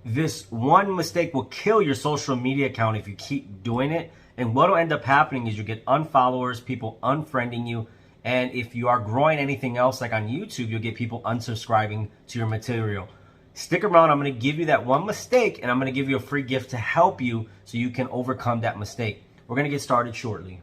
This one mistake will kill your social media account if you keep doing it. And what will end up happening is you get unfollowers, people unfriending you. And if you are growing anything else like on YouTube, you'll get people unsubscribing to your material. Stick around. I'm going to give you that one mistake and I'm going to give you a free gift to help you so you can overcome that mistake. We're going to get started shortly.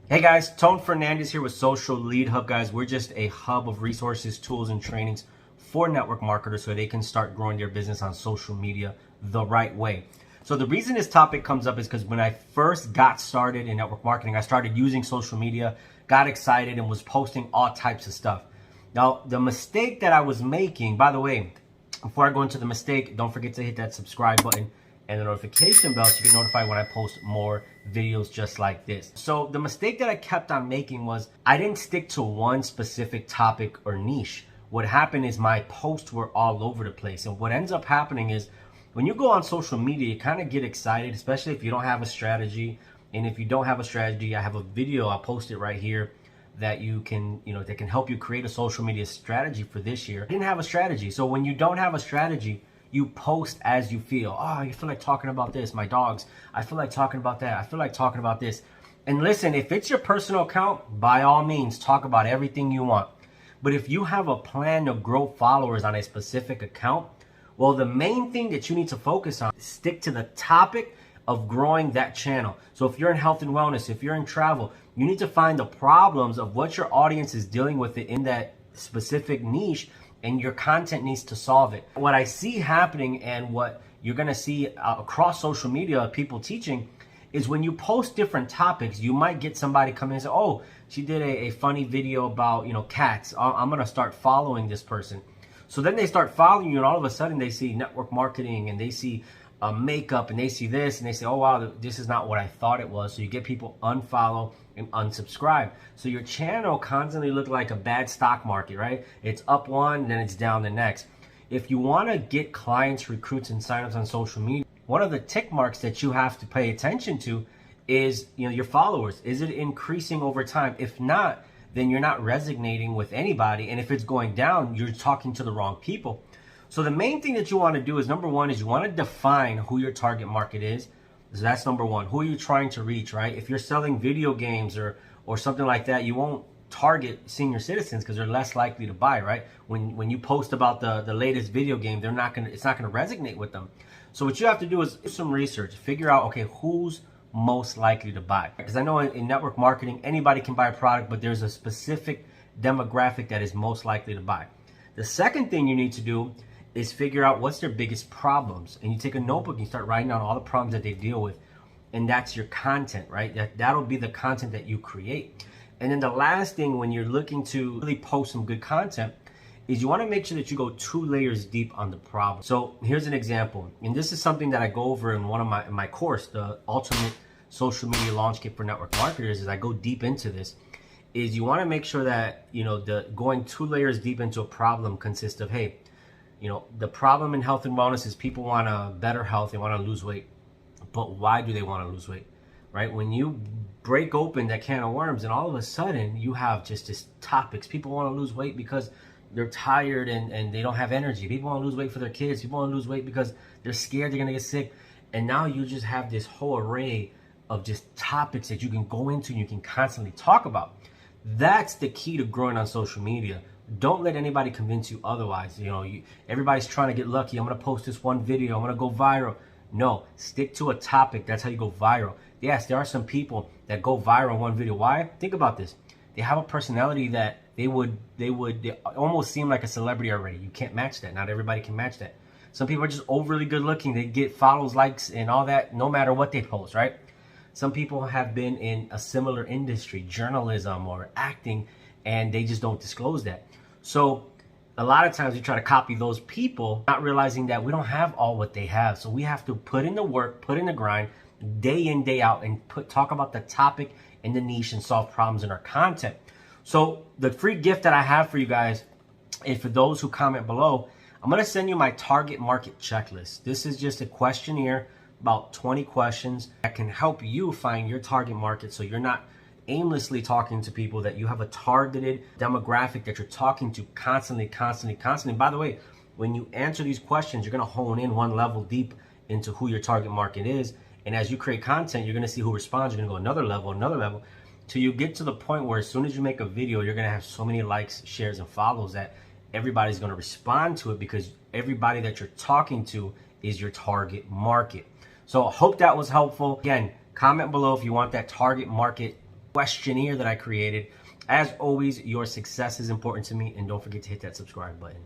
Hey guys, Tone Fernandez here with Social Lead Hub. Guys, we're just a hub of resources, tools, and trainings for network marketers so they can start growing their business on social media the right way. So the reason this topic comes up is because when I first got started in network marketing, I started using social media, got excited, and was posting all types of stuff. Now, the mistake that I was making, by the way, before I go into the mistake, don't forget to hit that subscribe button and the notification bell so you get notified when I post more videos just like this. So the mistake that I kept on making was I didn't stick to one specific topic or niche. What happened is my posts were all over the place. And what ends up happening is when you go on social media, you kind of get excited, especially if you don't have a strategy. And if you don't have a strategy, I have a video, I'll post it right here, that you can, that can help you create a social media strategy for this year. I didn't have a strategy. So when you don't have a strategy, you post as you feel. Oh, I feel like talking about this, my dogs. I feel like talking about that. I feel like talking about this. And listen, if it's your personal account, by all means, talk about everything you want. But if you have a plan to grow followers on a specific account, well, the main thing that you need to focus on is stick to the topic of growing that channel. So if you're in health and wellness, if you're in travel, you need to find the problems of what your audience is dealing with in that specific niche, and your content needs to solve it. What I see happening and what you're gonna see across social media, people teaching, is when you post different topics, you might get somebody come in and say, oh, she did a funny video about, cats. I'm gonna start following this person. So then they start following you and all of a sudden they see network marketing and they see makeup and they see this and they say, oh wow, this is not what I thought it was. So you get people unfollow and unsubscribe. So your channel constantly look like a bad stock market, right? It's up one, then it's down the next. If you want to get clients, recruits, and signups on social media, one of the tick marks that you have to pay attention to is your followers. Is it increasing over time? If not, then you're not resonating with anybody. And if it's going down, you're talking to the wrong people. So the main thing that you want to do is, number one, is you want to define who your target market is. So that's number one. Who are you trying to reach, right? If you're selling video games or something like that, you won't target senior citizens because they're less likely to buy, right? When you post about the latest video game, it's not gonna resonate with them. So what you have to do is do some research, figure out, okay, who's most likely to buy? Because I know in network marketing, anybody can buy a product, but there's a specific demographic that is most likely to buy. The second thing you need to do is figure out what's their biggest problems. And you take a notebook and you start writing down all the problems that they deal with. And that's your content, right? That'll be the content that you create. And then the last thing when you're looking to really post some good content is you want to make sure that you go 2 layers deep on the problem. So here's an example. And this is something that I go over in one of my course, the Ultimate Social Media Launch Kit for Network Marketers, is I go deep into this. Is you want to make sure that, going 2 layers deep into a problem consists of, hey, the problem in health and wellness is people want a better health, they want to lose weight. But why do they want to lose weight, right? When you break open that can of worms and all of a sudden you have just this topics. People want to lose weight because they're tired and they don't have energy. People want to lose weight for their kids. People want to lose weight because they're scared they're going to get sick. And now you just have this whole array of just topics that you can go into and you can constantly talk about. That's the key to growing on social media. Don't let anybody convince you otherwise. Everybody's trying to get lucky. I'm going to post this one video. I'm going to go viral. No, stick to a topic. That's how you go viral. Yes, there are some people that go viral in one video. Why? Think about this. They have a personality that they almost seem like a celebrity already. You can't match that. Not everybody can match that. Some people are just overly good looking. They get follows, likes, and all that no matter what they post, right? Some people have been in a similar industry, journalism or acting, and they just don't disclose that. So a lot of times we try to copy those people, not realizing that we don't have all what they have. So we have to put in the work, put in the grind, day in, day out, and talk about the topic and the niche and solve problems in our content. So the free gift that I have for you guys, and for those who comment below, I'm going to send you my target market checklist. This is just a questionnaire, about 20 questions that can help you find your target market so you're not aimlessly talking to people, that you have a targeted demographic that you're talking to constantly. By the way, when you answer these questions, you're going to hone in one level deep into who your target market is. And as you create content, you're going to see who responds. You're going to go another level, till you get to the point where as soon as you make a video, you're going to have so many likes, shares, and follows that everybody's going to respond to it, because everybody that you're talking to is your target market. So I hope that was helpful. Again, comment below if you want that target market questionnaire that I created. As always, your success is important to me, and don't forget to hit that subscribe button.